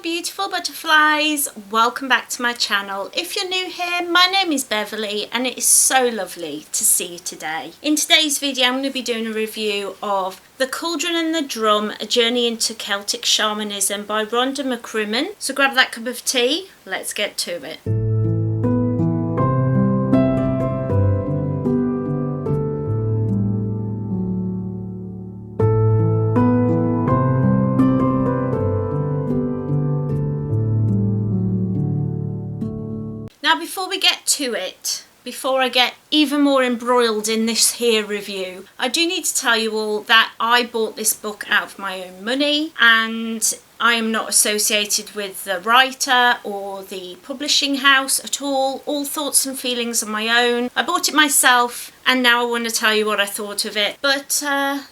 beautiful butterflies, welcome back to my channel. If you're new here, my name is Beverley and it is so lovely to see you today. In today's video I'm going to be doing a review of The Cauldron and the Drum, A Journey into Celtic Shamanism by Rhonda McCrimmon. So grab that cup of tea, let's get to it. Now before we get to it, before I get even more embroiled in this here review, I do need to tell you all that I bought this book out of my own money and I am not associated with the writer or the publishing house at all thoughts and feelings of my own. I bought it myself and now I want to tell you what I thought of it. But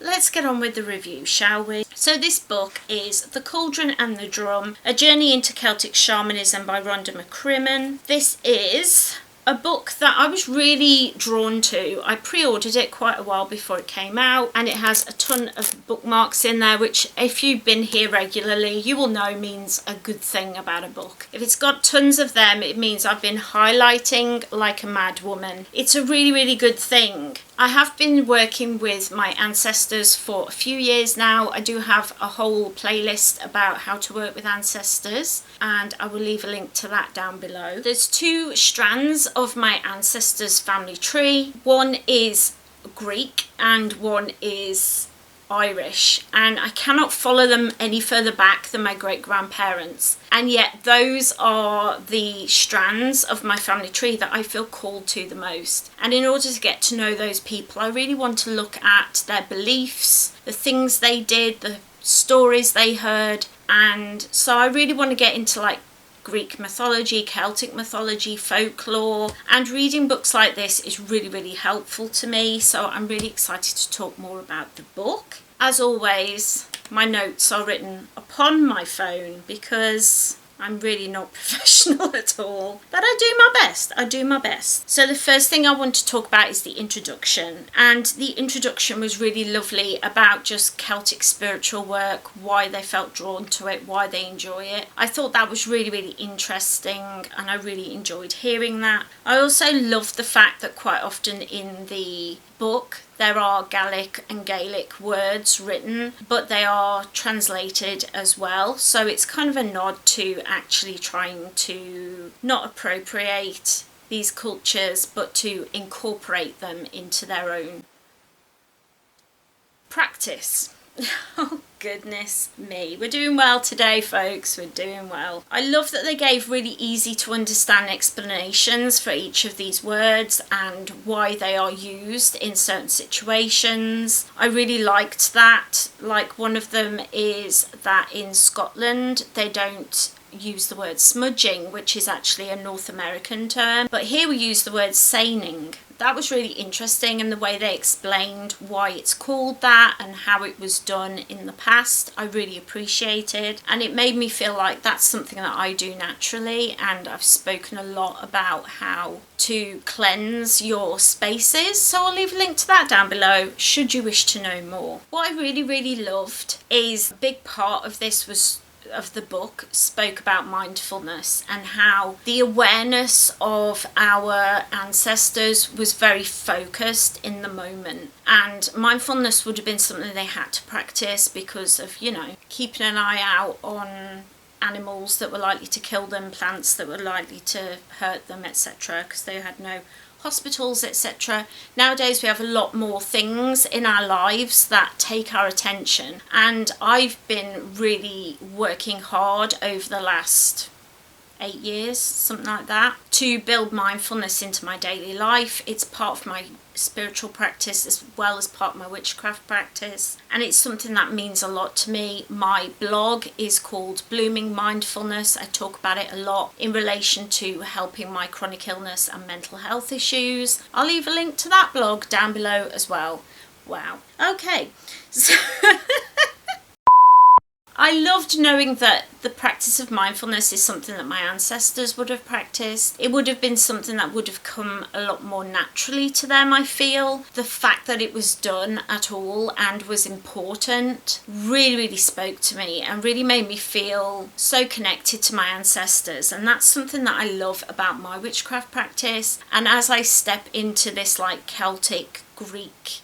let's get on with the review, shall we? So this book is The Cauldron and the Drum, A Journey into Celtic Shamanism by Rhonda McCrimmon. This is a book that I was really drawn to. I pre-ordered it quite a while before it came out and it has a ton of bookmarks in there, which if you've been here regularly you will know means a good thing about a book. If it's got tons of them, it means I've been highlighting like a mad woman. It's a really good thing. I have been working with my ancestors for a few years now. I do have a whole playlist about how to work with ancestors and I will leave a link to that down below. There's two strands of my ancestors' family tree. One is Greek and one is Irish, and I cannot follow them any further back than my great-grandparents, and yet those are the strands of my family tree that I feel called to the most. And in order to get to know those people, I really want to look at their beliefs, the things they did, the stories they heard, and so I really want to get into like Greek mythology, Celtic mythology, folklore, and reading books like this is really helpful to me, so I'm really excited to talk more about the book. As always, my notes are written upon my phone because I'm really not professional at all, but I do my best. So the first thing I want to talk about is the introduction, and the introduction was really lovely about just Celtic spiritual work, why they felt drawn to it, why they enjoy it. I thought that was really interesting and I really enjoyed hearing that. I also loved the fact that quite often in the book there are Gaelic and Gaelic words written, but they are translated as well, so it's kind of a nod to actually trying to not appropriate these cultures but to incorporate them into their own practice. Oh goodness me, we're doing well today folks, we're doing well. I love that they gave really easy to understand explanations for each of these words and why they are used in certain situations. I really liked that. Like one of them is that in Scotland they don't use the word smudging, which is actually a North American term, but here we use the word seining. That was really interesting, and the way they explained why it's called that and how it was done in the past I really appreciated, and it made me feel like that's something that I do naturally, and I've spoken a lot about how to cleanse your spaces, so I'll leave a link to that down below should you wish to know more. What I really loved is a big part of this was of the book spoke about mindfulness and how the awareness of our ancestors was very focused in the moment, and mindfulness would have been something they had to practice because of, you know, keeping an eye out on animals that were likely to kill them, plants that were likely to hurt them, etc., because they had no hospitals, etc. Nowadays we have a lot more things in our lives that take our attention, and I've been really working hard over the last 8 years, something like that, to build mindfulness into my daily life. It's part of my spiritual practice as well as part of my witchcraft practice, and it's something that means a lot to me. My blog is called Blooming Mindfulness. I talk about it a lot in relation to helping my chronic illness and mental health issues. I'll leave a link to that blog down below as well. Wow. Okay, so I loved knowing that the practice of mindfulness is something that my ancestors would have practiced. It would have been something that would have come a lot more naturally to them, I feel. The fact that it was done at all and was important really, really spoke to me and really made me feel so connected to my ancestors. And that's something that I love about my witchcraft practice. And as I step into this like Celtic, Greek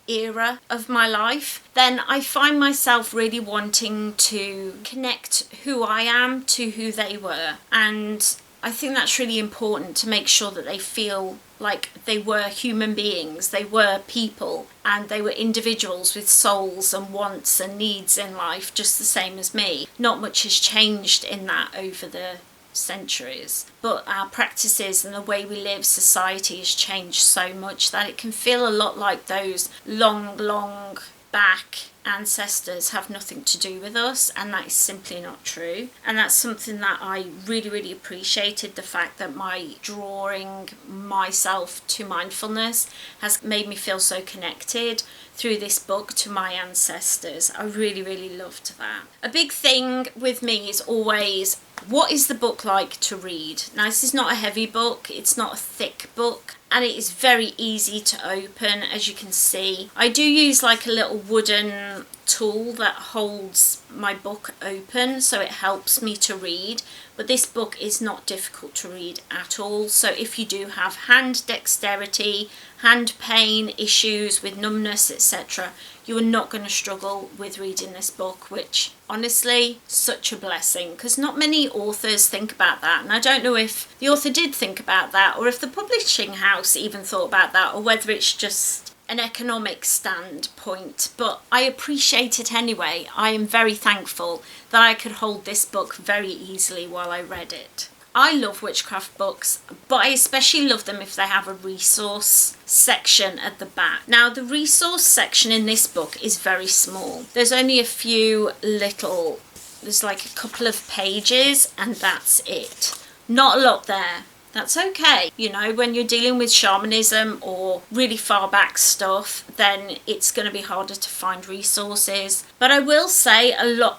era of my life, then I find myself really wanting to connect who I am to who they were. And I think that's really important, to make sure that they feel like they were human beings, they were people, and they were individuals with souls and wants and needs in life, just the same as me. Not much has changed in that over the centuries, but our practices and the way we live, society has changed so much that it can feel a lot like those long back ancestors have nothing to do with us, and that is simply not true. And that's something that I really appreciated, the fact that my drawing myself to mindfulness has made me feel so connected through this book to my ancestors. I really loved that. A big thing with me is always, what is the book like to read? Now, this is not a heavy book, it's not a thick book, and it is very easy to open, as you can see. I do use like a little wooden tool that holds my book open, so it helps me to read, but this book is not difficult to read at all. So if you do have hand dexterity, hand pain issues with numbness, etc., you are not going to struggle with reading this book, which honestly, such a blessing, because not many authors think about that. And I don't know if the author did think about that, or if the publishing house even thought about that, or whether it's just an economic standpoint, but I appreciate it anyway. I am very thankful that I could hold this book very easily while I read it. I love witchcraft books, but I especially love them if they have a resource section at the back. Now, the resource section in this book is very small. There's only a few little, there's like a couple of pages, and that's it. Not a lot there. That's okay. You know, when you're dealing with shamanism or really far back stuff, then it's going to be harder to find resources. But I will say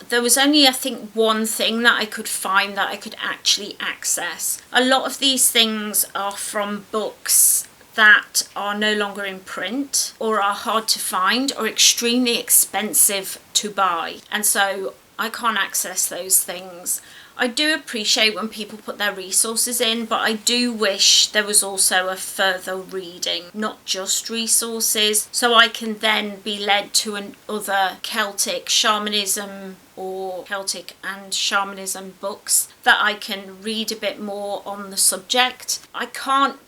there was only, I think, one thing that I could find that I could actually access. A lot of these things are from books that are no longer in print, or are hard to find, or extremely expensive to buy. And so I can't access those things. I do appreciate when people put their resources in, but I do wish there was also a further reading, not just resources, so I can then be led to other Celtic shamanism or Celtic and shamanism books that I can read a bit more on the subject. I can't,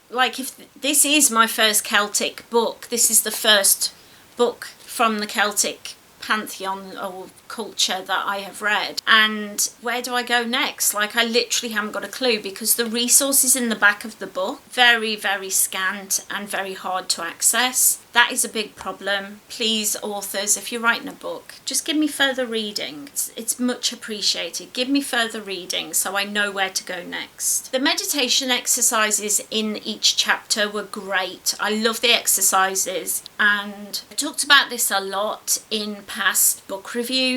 like, if this is my first Celtic book, this is the first book from the Celtic pantheon or culture that I have read, and where do I go next? Like, I literally haven't got a clue, because the resources in the back of the book very scant and very hard to access. That is a big problem. Please, authors, if you're writing a book, just give me further reading. It's much appreciated. Give me further reading so I know where to go next. The meditation exercises in each chapter were great. I love the exercises, and I talked about this a lot in past book reviews,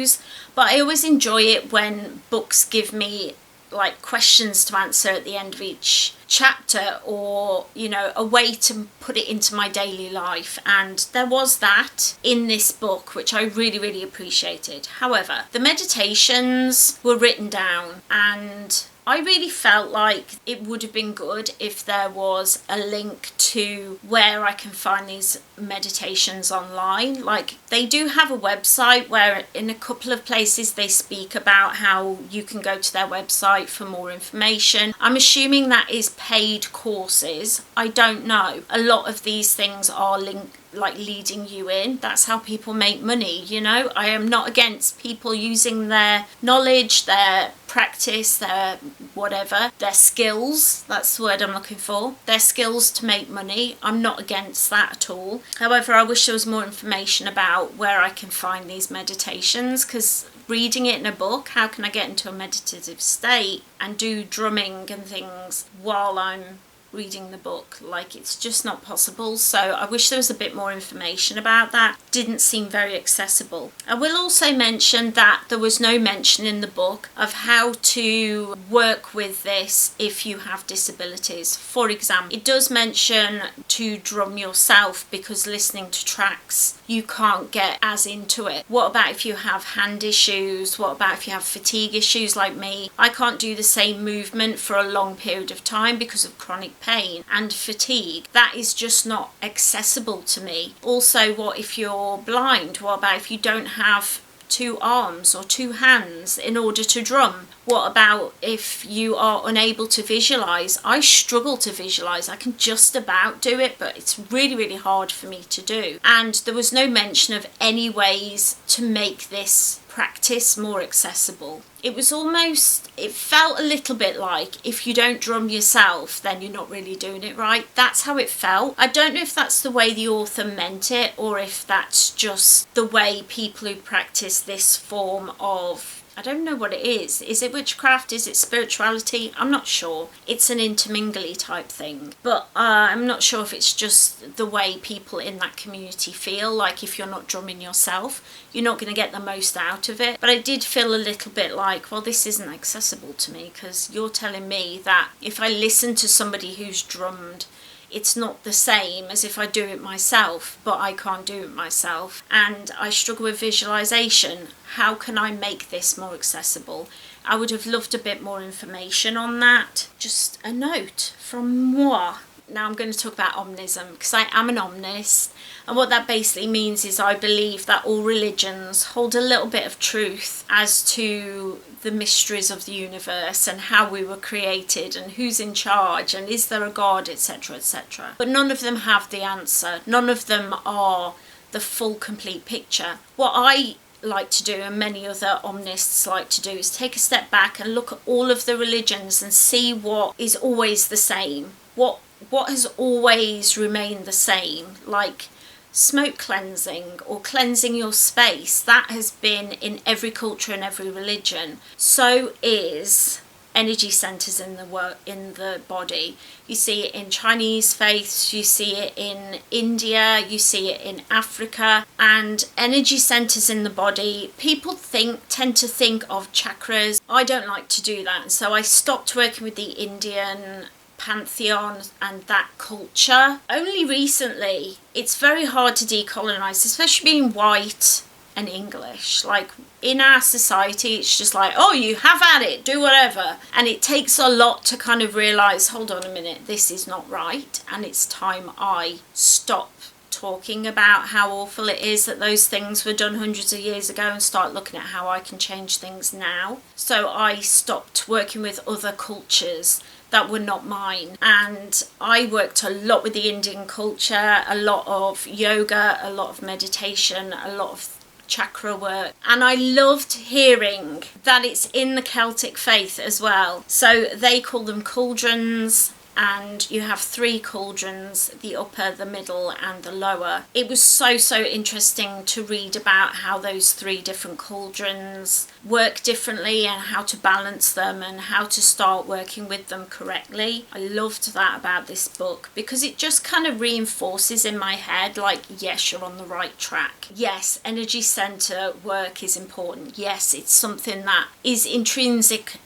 but I always enjoy it when books give me like questions to answer at the end of each chapter, or, you know, a way to put it into my daily life, and there was that in this book, which I really appreciated. However, the meditations were written down, and I really felt like it would have been good if there was a link to where I can find these meditations online. Like, they do have a website where in a couple of places they speak about how you can go to their website for more information. I'm assuming that is paid courses. I don't know. A lot of these things are linked, like leading you in. That's how people make money, you know. I am not against people using their knowledge, their practice, their whatever, their skills, that's the word I'm looking for, their skills to make money. I'm not against that at all. However, I wish there was more information about where I can find these meditations, because reading it in a book, how can I get into a meditative state and do drumming and things while I'm reading the book. Like, it's just not possible. So I wish there was a bit more information about that. Didn't seem very accessible. I will also mention that there was no mention in the book of how to work with this if you have disabilities. For example, it does mention to drum yourself because listening to tracks you can't get as into it. What about if you have hand issues? What about if you have fatigue issues like me? I can't do the same movement for a long period of time because of chronic pain and fatigue. That is just not accessible to me. Also, what if you're blind? What about if you don't have 2 arms or 2 hands in order to drum? What about if you are unable to visualize? I struggle to visualize. I can just about do it, but it's really, really hard for me to do. And there was no mention of any ways to make this practice more accessible. It was almost, it felt a little bit like if you don't drum yourself, then you're not really doing it right. That's how it felt. I don't know if that's the way the author meant it or if that's just the way people who practice this form of, I don't know what it is. Is it witchcraft? Is it spirituality? I'm not sure. It's an intermingly type thing. But I'm not sure if it's just the way people in that community feel. Like if you're not drumming yourself, you're not going to get the most out of it. But I did feel a little bit like, well, this isn't accessible to me because you're telling me that if I listen to somebody who's drummed, it's not the same as if I do it myself, but I can't do it myself. And I struggle with visualization. How can I make this more accessible? I would have loved a bit more information on that. Just a note from moi. Now I'm going to talk about omnism because I am an omnist. And what that basically means is I believe that all religions hold a little bit of truth as to the mysteries of the universe and how we were created and who's in charge and is there a God, etc., etc. But none of them have the answer. None of them are the full, complete picture. What I like to do, and many other omnists like to do, is take a step back and look at all of the religions and see what is always the same. What has always remained the same, like smoke cleansing or cleansing your space. That has been in every culture and every religion. So is energy centers in the body. You see it in Chinese faiths, you see it in India, you see it in Africa. And energy centers in the body, people tend to think of chakras. I don't like to do that, and so I stopped working with the Indian pantheon and that culture. Only recently, it's very hard to decolonize, especially being white and English. Like in our society, it's just like, oh, you have at it, do whatever. And it takes a lot to kind of realize, hold on a minute, this is not right. And it's time I stop talking about how awful it is that those things were done hundreds of years ago and start looking at how I can change things now. So I stopped working with other cultures that were not mine, and I worked a lot with the Indian culture, a lot of yoga, a lot of meditation, a lot of chakra work, and I loved hearing that it's in the Celtic faith as well. So they call them cauldrons, and you have 3 cauldrons, the upper, the middle and the lower. It was so interesting to read about how those 3 different cauldrons work differently and how to balance them and how to start working with them correctly. I loved that about this book because it just kind of reinforces in my head, like, yes, you're on the right track. Yes, energy center work is important. Yes, it's something that is intrinsic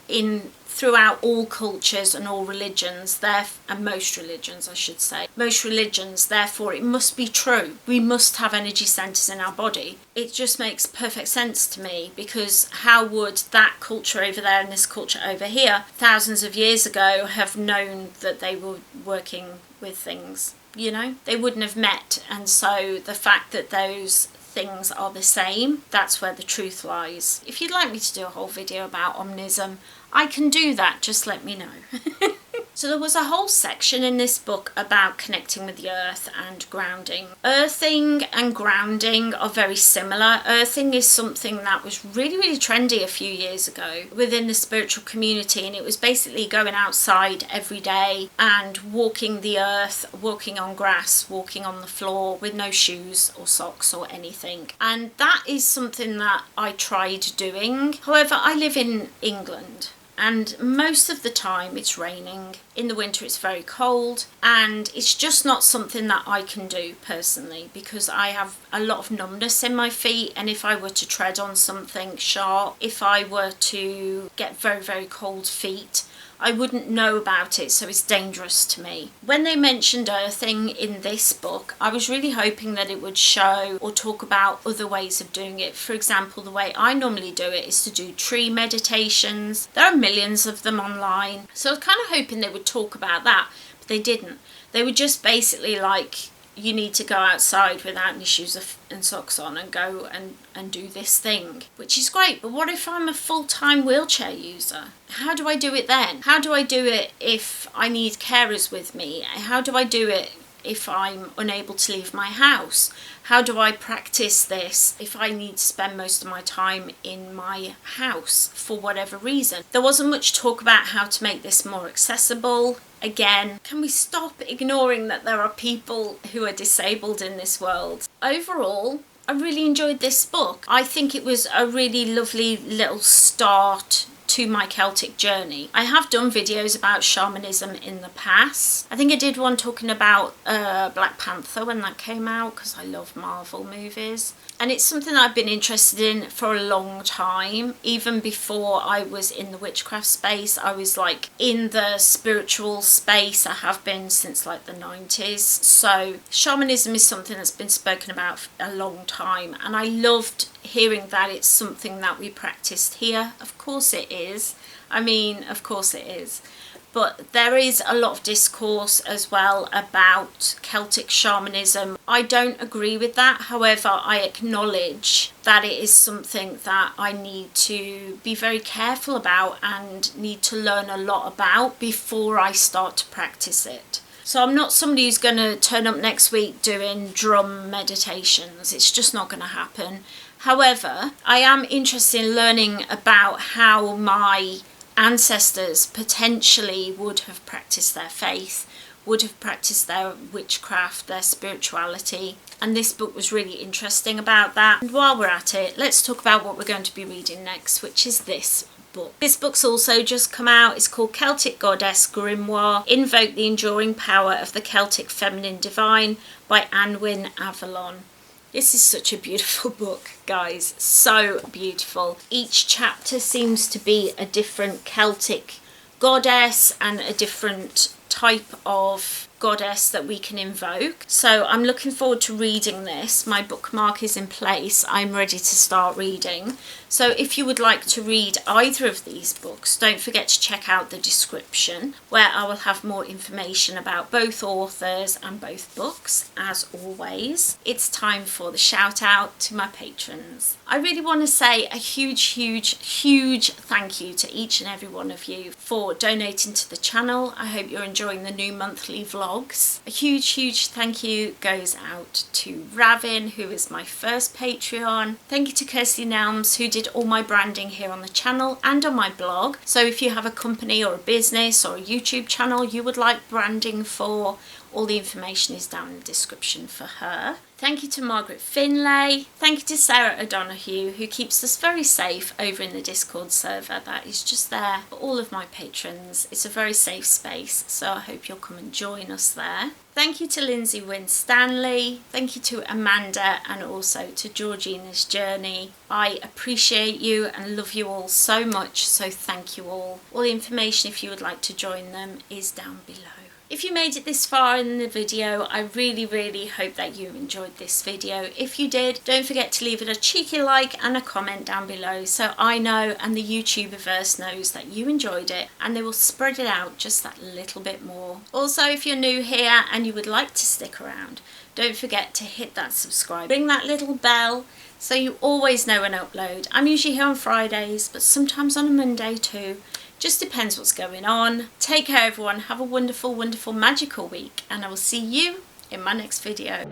throughout all cultures and all religions, and most religions, I should say. Most religions, therefore it must be true. We must have energy centers in our body. It just makes perfect sense to me, because how would that culture over there and this culture over here, thousands of years ago, have known that they were working with things? You know, they wouldn't have met. And so the fact that those things are the same, that's where the truth lies. If you'd like me to do a whole video about omnism, I can do that, just let me know. So there was a whole section in this book about connecting with the earth and grounding. Earthing and grounding are very similar. Earthing is something that was really trendy a few years ago within the spiritual community, and it was basically going outside every day and walking the earth, walking on grass, walking on the floor with no shoes or socks or anything. And that is something that I tried doing. However, I live in England, and most of the time it's raining. In the winter it's very cold, and it's just not something that I can do personally because I have a lot of numbness in my feet, and if I were to tread on something sharp, if I were to get very, very cold feet, I wouldn't know about it, so it's dangerous to me. When they mentioned earthing in this book, I was really hoping that it would show or talk about other ways of doing it. For example, the way I normally do it is to do tree meditations. There are millions of them online, so I was kind of hoping they would talk about that, but they didn't. They were just basically like, you need to go outside without any shoes and socks on and go and do this thing, which is great. But what if I'm a full-time wheelchair user? How do I do it then? How do I do it if I need carers with me? How do I do it if I'm unable to leave my house? How do I practice this if I need to spend most of my time in my house for whatever reason? There wasn't much talk about how to make this more accessible. Again, can we stop ignoring that there are people who are disabled in this world? Overall, I really enjoyed this book. I think it was a really lovely little start to my Celtic journey. I have done videos about shamanism in the past. I think I did one talking about Black Panther when that came out, because I love Marvel movies. And it's something I've been interested in for a long time. Even before I was in the witchcraft space, I was like in the spiritual space. I have been since like the 90s. So shamanism is something that's been spoken about for a long time. And I loved hearing that it's something that we practiced here. Of course it is. I mean, of course it is. But there is a lot of discourse as well about Celtic shamanism. I don't agree with that. However, I acknowledge that it is something that I need to be very careful about and need to learn a lot about before I start to practice it. So I'm not somebody who's going to turn up next week doing drum meditations. It's just not going to happen. However, I am interested in learning about how my ancestors potentially would have practiced their faith, would have practiced their witchcraft, their spirituality, and this book was really interesting about that. And while we're at it, let's talk about what we're going to be reading next, which is this book. This book's also just come out. It's called Celtic Goddess Grimoire, Invoke the Enduring Power of the Celtic Feminine Divine by Anwin Avalon. This is such a beautiful book, guys. So beautiful. Each chapter seems to be a different Celtic goddess and a different type of goddess that we can invoke. So I'm looking forward to reading this. My bookmark is in place. I'm ready to start reading. So if you would like to read either of these books, don't forget to check out the description, where I will have more information about both authors and both books. As always, it's time for the shout out to my patrons. I really want to say a huge thank you to each and every one of you for donating to the channel. I hope you're enjoying the new monthly vlogs. A huge thank you goes out to Ravin, who is my first Patreon. Thank you to Kirsty Nelms, who did all my branding here on the channel and on my blog. So if you have a company or a business or a YouTube channel you would like branding for, all the information is down in the description for her. Thank you to Margaret Finlay. Thank you to Sarah O'Donoghue, who keeps us very safe over in the Discord server that is just there for all of my patrons. It's a very safe space, so I hope you'll come and join us there. Thank you to Lindsay Winstanley. Thank you to Amanda and also to Georgina's Journey. I appreciate you and love you all so much, so thank you all. All the information, if you would like to join them, is down below. If you made it this far in the video, I really hope that you enjoyed this video. If you did, don't forget to leave it a cheeky like and a comment down below so I know and the YouTuberverse knows that you enjoyed it, and they will spread it out just that little bit more. Also, if you're new here and you would like to stick around, don't forget to hit that subscribe, ring that little bell so you always know when I upload. I'm usually here on Fridays, but sometimes on a Monday too. Just depends what's going on. Take care everyone, have a wonderful magical week, and I will see you in my next video.